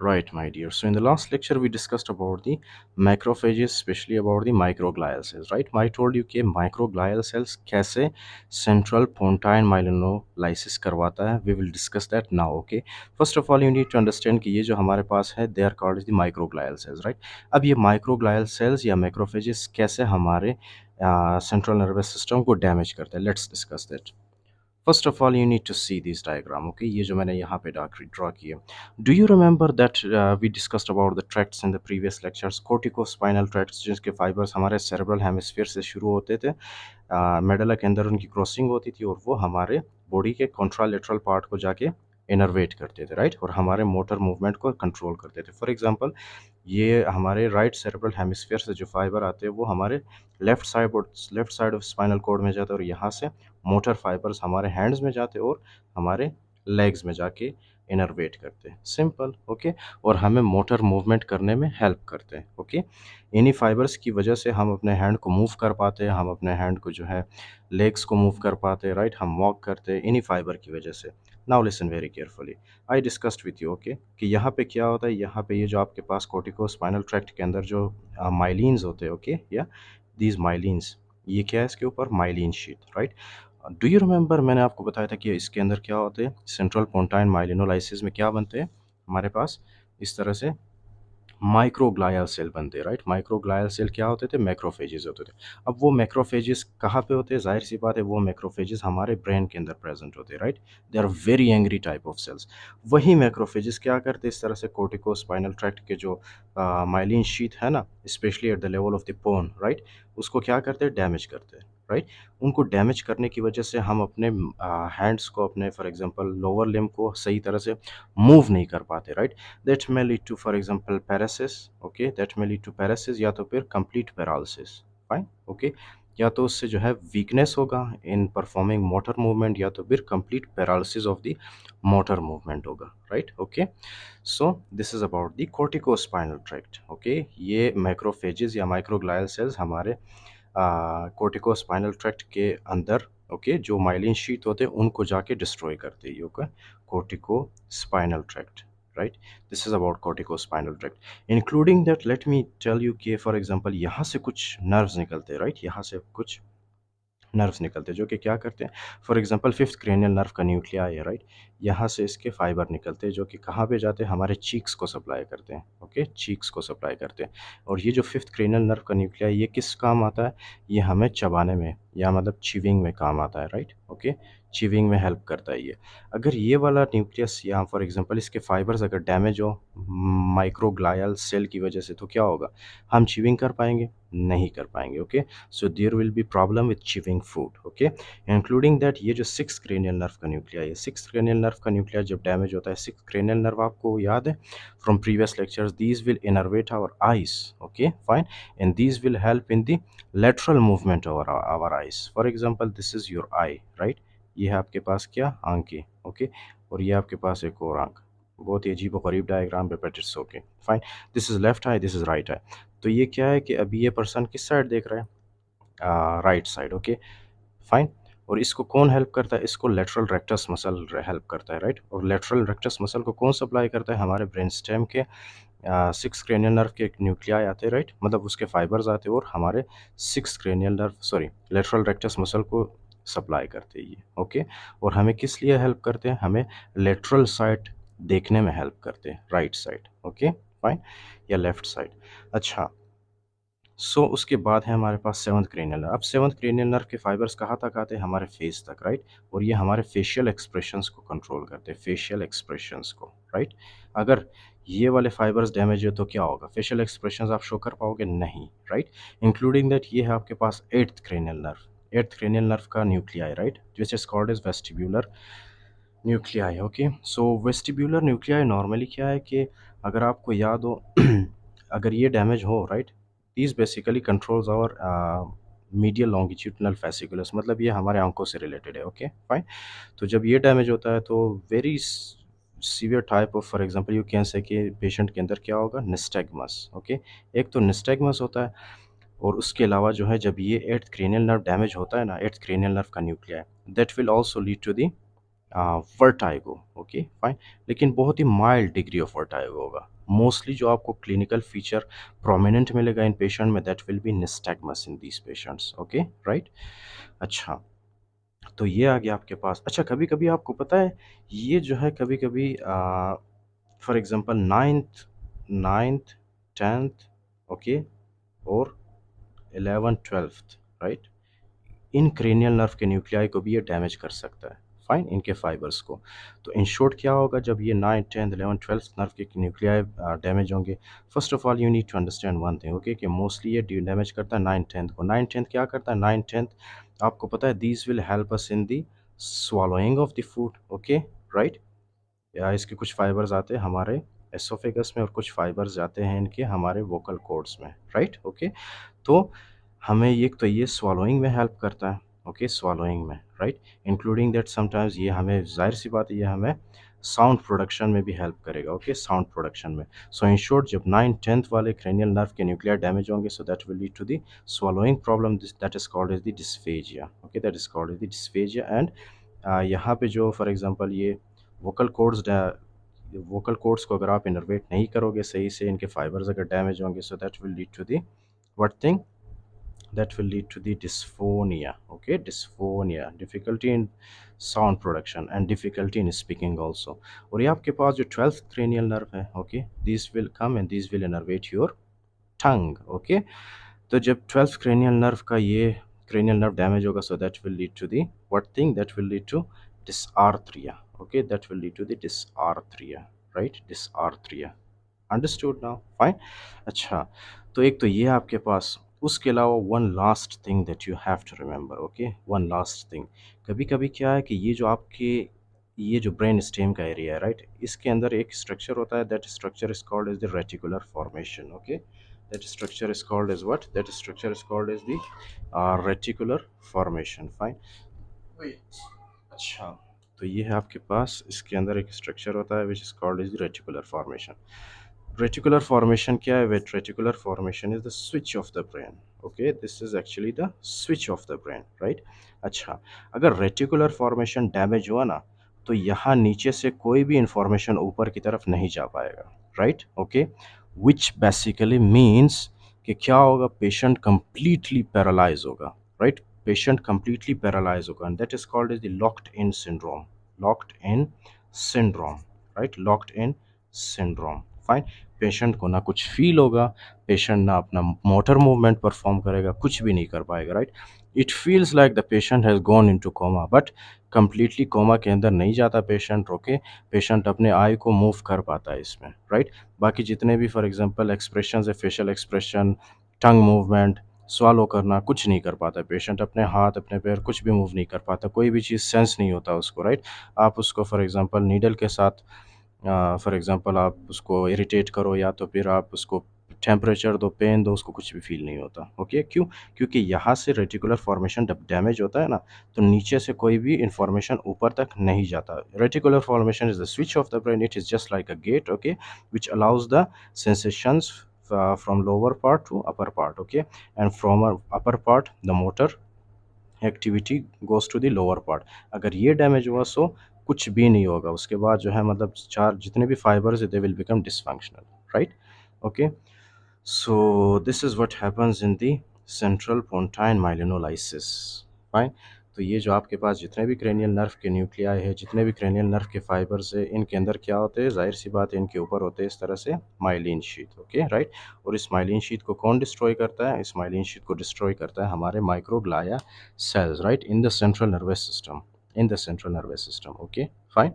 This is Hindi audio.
Right, my dear. So in the last lecture, we discussed about the macrophages, especially about the microglial cells, right? I told you कि microglial cells कैसे central pontine myelinolysis करवाता है. We will discuss that now, okay? First of all, you need to understand कि ये जो हमारे पास है, they are called the microglial cells, right? अब ये microglial cells या macrophages कैसे हमारे central nervous system को damage करते हैं? Let's discuss that. First of all, you need to see this diagram, okay? ये जो मैंने यहाँ पे draw किया. Do you remember that we discussed about the tracts in the previous lectures? Corticospinal tracts जिसके fibers हमारे cerebral hemisphere से शुरू होते थे, मेडुला के अंदर उनकी क्रॉसिंग होती थी और वो हमारे बॉडी के कॉन्ट्रालेटरल पार्ट को जाके इनर्वेट करते थे, राइट? और हमारे मोटर मूवमेंट को कंट्रोल करते थे. फॉर एग्जांपल, ये हमारे राइट सेरेब्रल हेमिस्फीयर से जो फाइबर आते हैं वो हमारे left side of spinal cord में जाते हैं और यहाँ से मोटर फाइबर्स हमारे हैंड्स में जाते हैं और हमारे लेग्स में जाके इनर्वेट करते हैं. Simple, okay? और हमें मोटर मूवमेंट करने में हेल्प करते हैं, ओके? इन्हीं फाइबर्स की वजह से हम अपने हैंड को मूव कर पाते हैं, हम अपने हैंड को जो है लेग्स को मूव कर पाते हैं, राइट? हम वॉक करते हैं इन्हीं फाइबर की वजह से. Now listen very carefully. I discussed with you, okay, कि यहाँ पे क्या होता है. यहाँ पे ये जो आपके पास कोर्टिको स्पाइनल ट्रैक्ट के अंदर जो माइलिन्स होते हैं, ओके, या दीज माइलिन्स, ये क्या है इसके ऊपर? Myelin sheath, right? Do you remember मैंने आपको बताया था कि इसके अंदर क्या होते हैं? सेंट्रल पोंटाइन माइलिनोलाइसिस में क्या बनते हैं हमारे पास? इस तरह से माइक्रोग्लायल सेल बनते हैं, राइट? माइक्रोग्लायल सेल क्या होते थे? मैक्रोफेजेस होते थे. अब वो मैक्रोफेजेस कहाँ पे होते हैं? जाहिर सी बात है वो मैक्रोफेजेस हमारे ब्रेन के अंदर प्रेजेंट होते हैं, right? They are very angry type of cells. वही मैक्रोफेजेस क्या करते हैं? इस तरह से कोर्टिको स्पाइनल ट्रैक्ट के जो माइलिन शीथ है ना, specially at the level of the bone, right, उसको क्या करते हैं? डैमेज करते हैं, राइट? उनको डैमेज करने की वजह से हम अपने हैंड्स को, अपने फॉर एग्जांपल लोअर लिम्ब को सही तरह से मूव नहीं कर पाते, right? That may lead to, for example, paralysis. Okay, that may lead to paralysis या तो फिर complete paralysis. Fine, okay. या तो उससे जो है वीकनेस होगा इन परफॉर्मिंग मोटर मूवमेंट या तो फिर complete paralysis of the motor movement होगा, right? Okay, so this is about the corticospinal tract, okay. ये मैक्रोफेजेस या माइक्रोग्लायल सेल्स हमारे कोर्टिकोस्पाइनल ट्रैक्ट के अंदर, ओके, जो माइलिन शीट होते हैं उनको जाके डिस्ट्रॉय करते हैं. Okay, corticospinal tract, right? This is about corticospinal tract. Including that, let me tell you कि for example यहाँ से कुछ nerves निकलते हैं, right? यहाँ से कुछ नर्व्स निकलते हैं जो कि क्या करते हैं? For example fifth cranial nerve का न्यूक्लियाई है, राइट? यहाँ से इसके फाइबर निकलते हैं जो कि कहाँ पे जाते हैं? हमारे चीक्स को सप्लाई करते हैं, ओके, चीक्स को सप्लाई करते हैं. और ये जो फिफ्थ क्रेनियल नर्व का न्यूक्लियाई ये किस काम आता है? ये हमें चबाने में या मतलब चीविंग में काम आता है, राइट? ओके, चीविंग में हेल्प करता है ये. अगर ये वाला न्यूक्लियस या फॉर एग्जांपल इसके फाइबर्स अगर डैमेज हो माइक्रोग्लायल सेल की वजह से तो क्या होगा? हम चीविंग कर पाएंगे? नहीं कर पाएंगे, okay. So there will be problem with chewing food, okay, including that ये जो सिक्स क्रेनियल नर्व का न्यूक्लिया है, सिक्स क्रेनियल नर्व का न्यूक्लिया जब डैमेज होता है, सिक्स क्रेनियल नर्व आपको याद है from previous lectures, these will innervate our eyes, okay, fine, and these will help in the lateral movement of our eyes. For example, this is your eye, right? ये है आपके पास क्या? आंखें, ओके, और ये आपके पास एक और आंख. बहुत ही अजीब और गरीब डायग्राम पे, but it's okay, fine. This is left I, this is right I. तो ये क्या है कि अभी ये पर्सन किस साइड देख रहा है? Right side, okay, fine. और इसको कौन हेल्प करता है? इसको लेटरल रेक्टस मसल हेल्प करता है, राइट? और लेटरल रेक्टस मसल को कौन सप्लाई करता है? हमारे ब्रेन स्टेम के सिक्स क्रेनियल नर्व के एक न्यूक्लियाई आते हैं, राइट? मतलब उसके फाइबर्स आते हैं और हमारे six cranial nerve, sorry, lateral rectus muscle को सप्लाई करते हैं ये, ओके. और हमें किस लिए हेल्प करते हैं? हमें लेटरल साइड देखने में हेल्प करते हैं, राइट साइड, ओके, फाइन, या लेफ्ट साइड. अच्छा, उसके बाद है हमारे पास सेवंथ क्रेनियल नर्व. अब सेवंथ क्रेनियल नर्व के फाइबर्स कहाँ तक आते हैं? हमारे फेस तक, राइट? और ये हमारे फेशियल एक्सप्रेशंस को कंट्रोल करते हैं, फेशियल एक्सप्रेशंस को, राइट? अगर ये वाले फाइबर्स डैमेज है तो क्या होगा? फेशियल एक्सप्रेशंस आप शो कर पाओगे? नहीं, राइट? इंक्लूडिंग दैट ये है आपके पास eighth cranial nerve. Eighth cranial nerve का nuclei, right, which is called as vestibular nuclei, okay. Vestibular nuclei normally क्या है कि अगर आपको याद हो अगर ये डैमेज हो, right, these basically controls our medial longitudinal fasciculus, मतलब ये हमारे आंखों से रिलेटेड है, ओके, फाइन. तो जब ये डैमेज होता है तो very severe type of, for example you can say कि पेशेंट के अंदर क्या होगा? Nystagmus, okay. एक तो निस्टैग्मस होता है और उसके अलावा जो है जब ये एट्थ क्रेनियल नर्व डैमेज होता है ना, एट्थ क्रेनियल नर्व का nuclei, that will also lead to the vertigo, okay fine, लेकिन बहुत ही माइल्ड डिग्री ऑफ वर्टाइगो होगा। मोस्टली जो आपको क्लिनिकल फीचर प्रोमिनेंट मिलेगा इन पेशेंट में, that will be nystagmus in these patients, okay right. अच्छा, तो ये आ गया आपके पास। अच्छा, कभी कभी आपको पता है ये जो है कभी कभी for example ninth ninth tenth, okay, और 11th 12th, राइट, इन क्रेनियल नर्व के न्यूक्लियाई को भी ये डैमेज कर सकता है, फाइन, इनके फाइबर्स को। तो इन शॉर्ट क्या होगा जब ये 9th 10th 11th 12th nerve के न्यूक्लियाई डैमेज होंगे? First of all you need to understand one thing, okay, कि मोस्टली ये डैमेज करता है 9th 10th को। 9th 10th क्या करता है? 9th 10th आपको पता है these will help us in the swallowing of the food, okay right. या इसके कुछ फाइबर्स आते हैं हमारे एसोफेगस में और कुछ फाइबर्स जाते हैं इनके हमारे वोकल कॉर्ड्स में, राइट, ओके। तो हमें ये तो ये स्वॉलोइंग में हेल्प करता है, ओके, स्वॉलोइंग में, राइट, इंक्लूडिंग दैट समटाइम्स ये हमें, जाहिर सी बात है, ये हमें साउंड प्रोडक्शन में भी हेल्प करेगा, ओके, साउंड प्रोडक्शन में। सो इन शॉर्ट जब 9th 10th वाले क्रेनियल नर्व के न्यूक्लियर डैमेज होंगे, so that will lead to the swallowing problem, that is called as the dysphagia, okay, that is called as the dysphagia. And यहाँ पे जो फॉर एग्जांपल ये वोकल कॉर्ड्स वोकल कॉर्ड्स को अगर आप इनर्वेट नहीं करोगे सही से, इनके फाइबर्स अगर डैमेज होंगे, so that will lead to the what thing, that will lead to the dysphonia, okay, dysphonia, difficulty in sound production and difficulty in speaking also। और ये आपके पास जो 12th cranial nerve है, okay, these will come and these will innervate your tongue, okay। तो जब 12th cranial nerve का ये cranial nerve damage होगा, so that will lead to the what thing, that will lead to dysarthria, okay, that will lead to the dysarthria, right, dysarthria, understood now, fine. अच्छा, तो एक तो ये आपके पास, उसके अलावा one last thing that you have to remember, okay, one last thing. कभी कभी क्या है कि ये जो आपके ये जो ब्रेन स्टेम का एरिया है, राइट, इसके अंदर एक स्ट्रक्चर होता है, that structure is called as the reticular formation, okay, that structure is called as what, that structure is called as the reticular formation, fine. अच्छा, तो ये है आपके पास, इसके अंदर एक स्ट्रक्चर होता है which is called as the reticular formation. Reticular formation क्या है? With reticular formation is the switch of the brain. Okay, this is actually the switch of the brain, right? अच्छा, अगर reticular formation डैमेज हुआ ना, तो यहाँ नीचे से कोई भी इंफॉर्मेशन ऊपर की तरफ नहीं जा पाएगा, right, okay, which basically means कि क्या होगा, पेशेंट कंप्लीटली पैरालाइज होगा, राइट, पेशेंट कंप्लीटली पैरालाइज होगा, and that is called is the locked in syndrome, locked in syndrome, right, locked in syndrome, fine. Patient को ना कुछ फील होगा, पेशेंट ना अपना मोटर मूवमेंट परफॉर्म करेगा, कुछ भी नहीं कर पाएगा, right. It feels like the patient has gone into coma, but completely coma के अंदर नहीं जाता पेशेंट, ओके। पेशेंट अपने आई को मूव कर पाता है इसमें, राइट। बाकी जितने भी फॉर एग्जांपल एक्सप्रेशन है, फेशियल एक्सप्रेशन, टंग मूवमेंट, स्वालो करना, कुछ नहीं कर पाता पेशेंट, अपने हाथ अपने पैर कुछ भी मूव नहीं कर पाता, कोई भी चीज़ सेंस नहीं होता उसको, राइट। आप उसको फॉर एग्जांपल नीडल के साथ फॉर एग्जांपल आप उसको इरिटेट करो या तो फिर आप उसको टेम्परेचर दो, पेन दो, उसको कुछ भी फील नहीं होता, ओके, क्यों? क्योंकि यहाँ से रेटिकुलर फॉर्मेशन जब डैमेज होता है ना, तो नीचे से कोई भी इंफॉर्मेशन ऊपर तक नहीं जाता। Reticular formation is the switch of the brain, it is just like a gate, okay, which allows the sensations from lower part to upper part, okay, and from upper part the motor activity goes to the lower part. अगर ये डैमेज हुआ सो कुछ भी नहीं होगा उसके बाद, जो है मतलब चार जितने भी फाइबर्स है they will become dysfunctional, right, okay. So this is what happens in the central pontine myelinolysis, fine. तो ये जो आपके पास जितने भी क्रेनियल नर्व के न्यूक्लियाई है, जितने भी क्रेनियल नर्व के फाइबर्स है, इनके अंदर क्या होते हैं, जाहिर सी बात है इनके ऊपर होते हैं इस तरह से माइलिन शीथ, ओके राइट। और इस माइलिन शीथ को कौन डिस्ट्रॉय करता है? इस माइलिन शीथ को डिस्ट्रॉय करता है हमारे माइक्रोग्लाया cells, right, in the central nervous system, in the central nervous system, okay, fine।